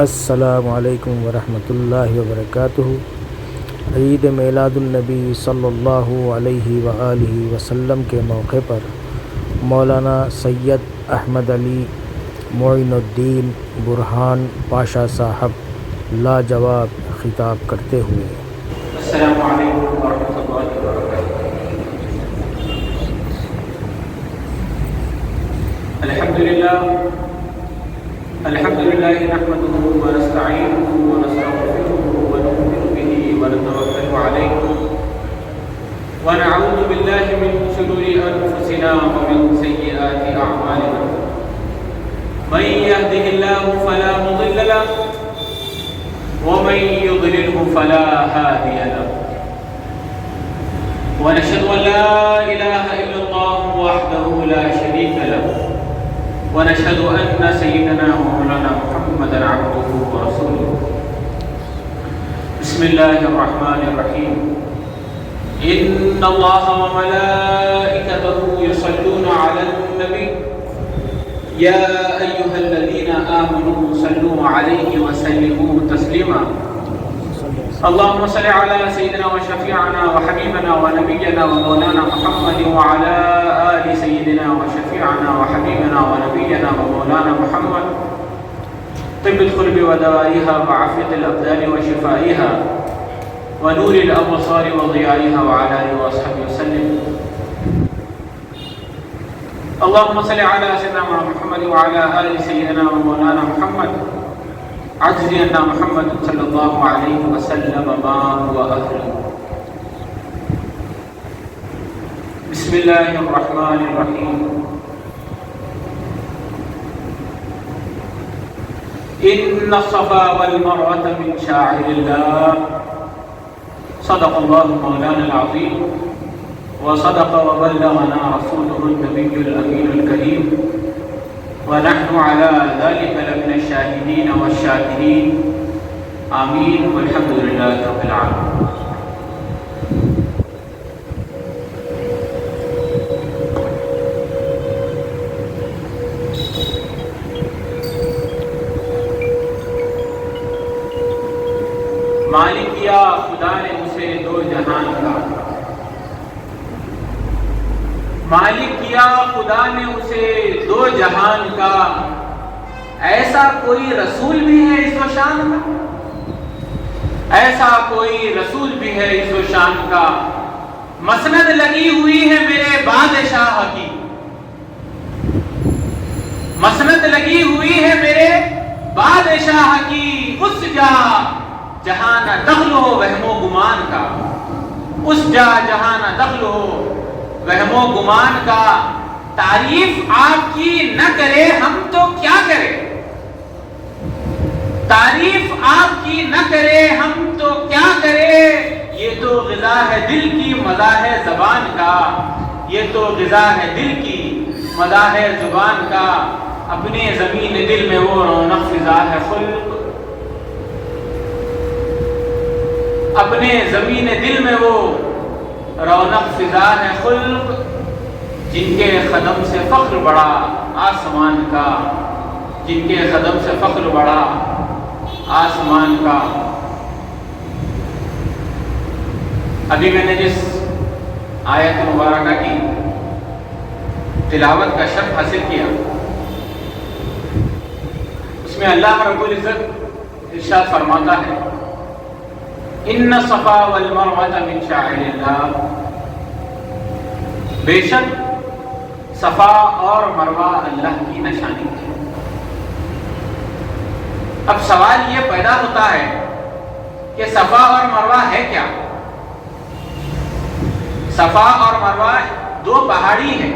السلام علیکم ورحمۃ اللہ وبرکاتہ۔ عید میلاد النبی صلی اللہ علیہ وآلہ وسلم کے موقع پر مولانا سید احمد علی معین الدین برہان پاشا صاحب لاجواب خطاب کرتے ہوئے السلام علیکم ورحمۃ اللہ وبرکاتہ۔ الحمد للہ نحمده ونستعینه ونستغفره ونؤمن به ونتوکل علیہ ونعوذ باللہ من شرور انفسنا ومن سیئات اعمالنا من يهده الله فلا مضل له ومن يضلله فلا هادي له ونشهد ان لا اله الا الله وحده لا شريك له ونشهد ان سيدنا ومولانا محمدا عبده ورسوله بسم الله الرحمن الرحيم ان الله وملائكته يصلون على النبي يا ايها الذين امنوا صلوا عليه وسلموا تسليما اللهم صل على سيدنا وشفيعنا وحبيبنا ونبينا ومولانا محمد وعلى آل سيدنا وشفيعنا وحبيبنا ونبينا ومولانا محمد طب القلوب ودوائها وعافية الأبدان وشفائها ونور الأبصار وضيائها وعلى آله وصحبه وسلم اللهم صل على سيدنا محمد وعلى آل سيدنا ومولانا محمد عجزي أن محمد صلى الله عليه وسلم ما هو أهله بسم الله الرحمن الرحيم إن الصفا والمروة من شعائر الله صدق الله مولانا العظيم وصدق وبلغنا رسوله النبي الأمين الكريم ونحن على ذلك لمن الشاهدين والشاكرين آمين والحمد لله رب العالمين۔ مالک یا خدا نے اسے دو جہان کا، مالک کیا خدا نے اسے دو جہان کا، ایسا کوئی رسول بھی ہے اس و شان کا، ایسا کوئی رسول بھی ہے اس و شان کا، مسند لگی ہوئی ہے میرے بادشاہ کی، مسند لگی ہوئی ہے میرے بادشاہ کی، اس جا جہاں نہ دخل ہو وہم و گمان کا، اس جا جہاں نہ دخل ہو وہم و گمان کا، تعریف آپ کی نہ کرے ہم تو کیا کریں، تعریف آپ کی نہ کرے ہم تو کیا کریں، یہ تو غذا ہے دل کی مزہ ہے زبان کا، یہ تو غذا ہے دل کی مزہ ہے زبان کا، اپنے زمین دل میں وہ رونق فضا ہے خلق، اپنے زمین دل میں وہ رونق فضا ہے خلق، جن کے قدم سے فخر بڑا آسمان کا، جن کے قدم سے فخر بڑا آسمان کا۔ ابھی میں نے جس آیت مبارکہ کی تلاوت کا شرف حاصل کیا، اس میں اللہ رب العزت ارشاد فرماتا ہے ان الصفا والمروۃ من شعائر اللہ، بے شک صفا اور مروہ اللہ کی نشانی ہے۔ اب سوال یہ پیدا ہوتا ہے کہ صفا اور مروہ ہے کیا؟ صفا اور مروہ دو پہاڑی ہیں،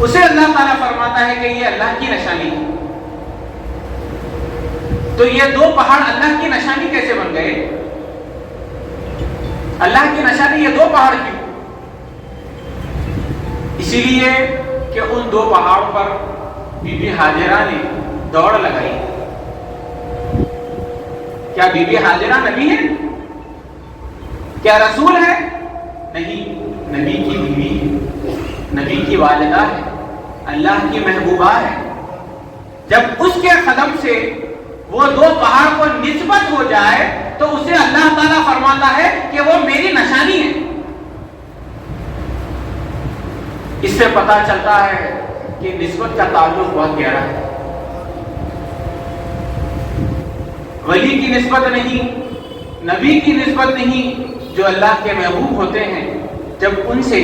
اسے اللہ تعالیٰ فرماتا ہے کہ یہ اللہ کی نشانی ہے، تو یہ دو پہاڑ اللہ کی نشانی کیسے بن گئے؟ اللہ کی نشانی یہ دو پہاڑ کیوں؟ اسی لیے کہ ان دو پہاڑوں پر بی بی ہاجرہ نے دوڑ لگائی۔ کیا بی بی ہاجرہ نبی ہے؟ کیا رسول ہے؟ نہیں، نبی کی بیوی ہے، نبی کی والدہ ہے، اللہ کی محبوبہ ہے، جب اس کے قدم سے وہ دو پہاڑ کو نسبت ہو جائے تو اسے اللہ تعالیٰ فرماتا ہے کہ وہ میری نشانی ہے۔ اس سے پتہ چلتا ہے کہ نسبت کا تعلق بہت گہرا ہے۔ ولی کی نسبت نہیں، نبی کی نسبت نہیں، جو اللہ کے محبوب ہوتے ہیں جب ان سے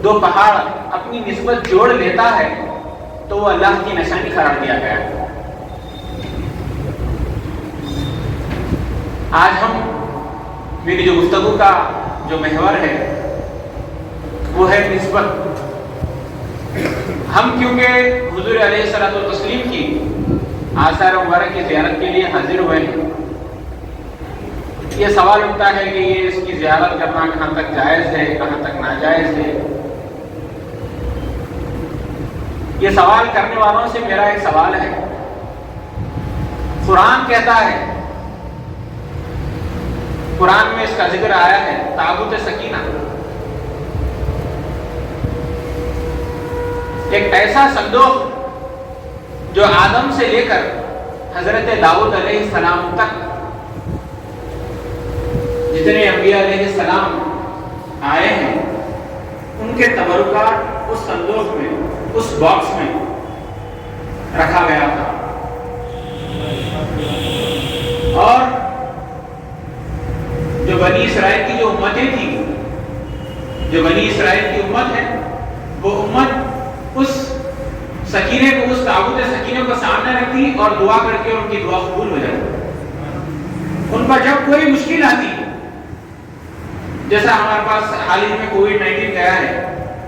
دو پہاڑ اپنی نسبت جوڑ لیتا ہے تو وہ اللہ کی نشانی قرار دیا گیا ہے۔ آج ہم میری جو گفتگو کا جو محور ہے وہ ہے نسبت۔ ہم کیونکہ حضور علیہ الصلوۃ والتسلیم کی آثار مبارک کی زیارت کے لیے حاضر ہوئے ہیں، یہ سوال اٹھتا ہے کہ یہ اس کی زیارت کرنا کہاں تک جائز ہے، کہاں تک ناجائز ہے۔ یہ سوال کرنے والوں سے میرا ایک سوال ہے۔ قرآن کہتا ہے، قرآن میں اس کا ذکر آیا ہے، تابوت سکینہ، ایک ایسا صندوق جو آدم سے لے کر حضرت داؤد علیہ السلام تک جتنے انبیاء علیہ السلام آئے ہیں ان کے تبرکات اس صندوق میں، اس باکس میں رکھا گیا تھا۔ اور جو بنی اسرائیل کی جو امتیں تھیں، جو بنی اسرائیل کی امت ہے، وہ امت اس سکینے کو، اس تابوت سکینے کو سامنے رکھتی اور دعا کر کے ان کی دعا قبول ہو جاتی۔ ان پر جب کوئی مشکل آتی، جیسا ہمارے پاس حال ہی میں کووڈ-19 گیا ہے،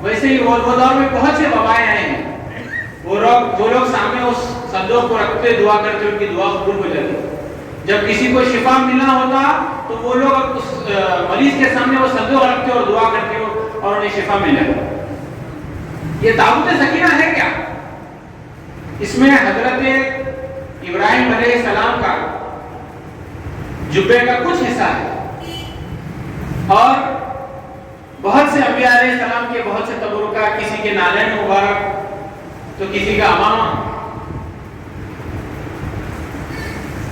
ویسے ہی وہ دور میں بہت سے وبائیں آئے ہیں، وہ لوگ سامنے اس صندوق کو رکھتے، دعا کرتے، ان کی دعا قبول ہو جاتی۔ جب کسی کو شفا ملنا ہوتا تو وہ لوگ اس مریض کے سامنے وہ صندوق رکھتے اور دعا کرتے اور انہیں شفا مل جاتی۔ یہ تابوت سکینہ ہے کیا؟ اس میں حضرت ابراہیم علیہ السلام کا جبے کا کچھ حصہ ہے اور بہت سے انبیاء علیہ السلام کے بہت سے تبرکات، کسی کے نالین مبارک تو کسی کا امامہ۔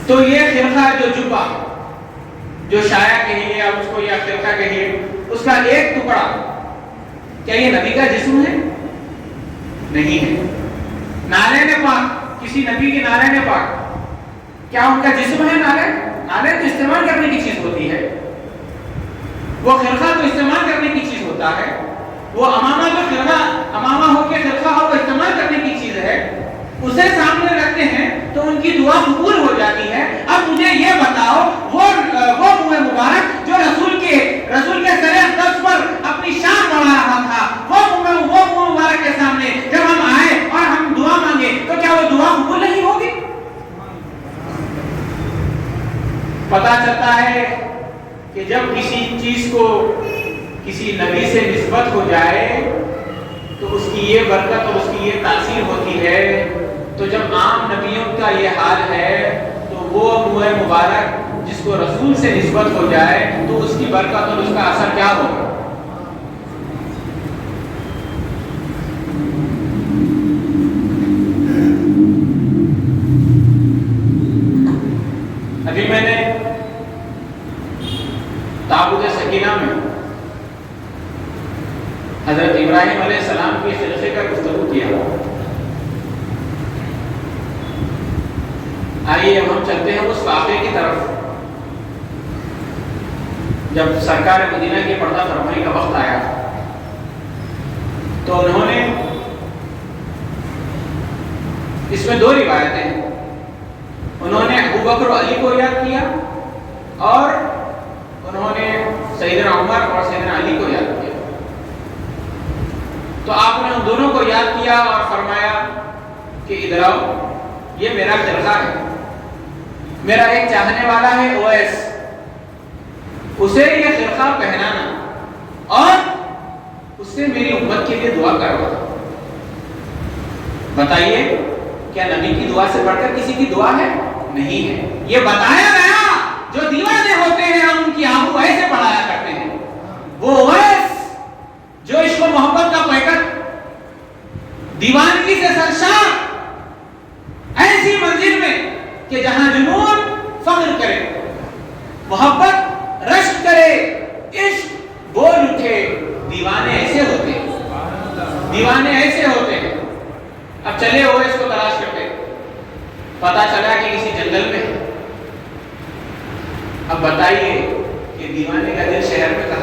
تو یہ خرقہ، جو جبہ، جو شایہ کہیے آپ اس کو یا خرقہ کہیے، اس کا ایک ٹکڑا کیا یہ نبی کا جسم ہے؟ نہیں ہے۔ نالین پاک، کسی نبی کے نالین پاک کیا ان کا جسم ہے؟ نالین تو استعمال کرنے کی چیز ہوتی ہے، وہ خرقہ تو استعمال کرنے کی چیز ہوتا ہے، وہ امامہ جو خرقہ، امامہ ہو کے خرقہ ہو، وہ استعمال کرنے کی چیز ہے، اسے سامنے رکھتے ہیں تو ان کی دعا قبول ہو جاتی ہے۔ اب مجھے یہ بتاؤ، وہ منہ مبارک جو رسول کے سر اقدس پر اپنی شان بڑھا رہا تھا، وہ منہ مبارک کے سامنے جب ہم آئے اور ہم دعا مانگے تو کیا وہ دعا قبول نہیں ہوگی؟ پتہ چلتا ہے کہ جب کسی چیز کو کسی نبی سے نسبت ہو جائے تو اس کی یہ برکت اور اس کی یہ تاثیر ہوتی ہے۔ تو جب عام نبیوں کا یہ حال ہے تو وہ منہ مبارک جس کو رسول سے نسبت ہو جائے تو اس کی برکت اور اس کا اثر کیا ہوگا؟ ابھی میں نے تابوت سکینہ میں حضرت ابراہیم علیہ السلام کے خرقے کا گفتگو کیا۔ آئیے اب ہم چلتے ہیں اس واقعے کی طرف جب سرکار مدینہ کی پردہ فرمائی کا وقت آیا تو انہوں نے، اس میں دو روایتیں ہیں، انہوں نے ابو بکر و علی کو یاد کیا اور انہوں نے سیدنا عمر اور سیدنا علی کو یاد کیا۔ تو آپ نے ان دونوں کو یاد کیا اور فرمایا کہ ادھر آؤ، یہ میرا خرقہ ہے، میرا ایک چاہنے والا ہے اویس، اسے یہ خرقہ پہنانا اور اس سے میری امت کے لیے دعا کروانا۔ بتائیے کیا نبی کی دعا سے بڑھ کر کسی کی دعا ہے؟ نہیں ہے۔ یہ بتایا گیا جو دیوانے ہوتے ہیں ہم ان کی آبرو ایسے بڑھایا کرتے ہیں، وہ اویس جو عشق و محبت کا پیکر، دیوانگی سے سرشار، ایسی منزل میں کہ جہاں جنون فخر کرے، محبت رشک کرے، عشق بول اٹھے۔ دیوانے ایسے ہوتے ہیں، دیوانے ایسے ہوتے ہیں۔ اب چلے ہوئے اس کو تلاش کرتے، پتا چلا کہ کسی جنگل میں ہے۔ اب بتائیے کہ دیوانے کا دل شہر میں کہاں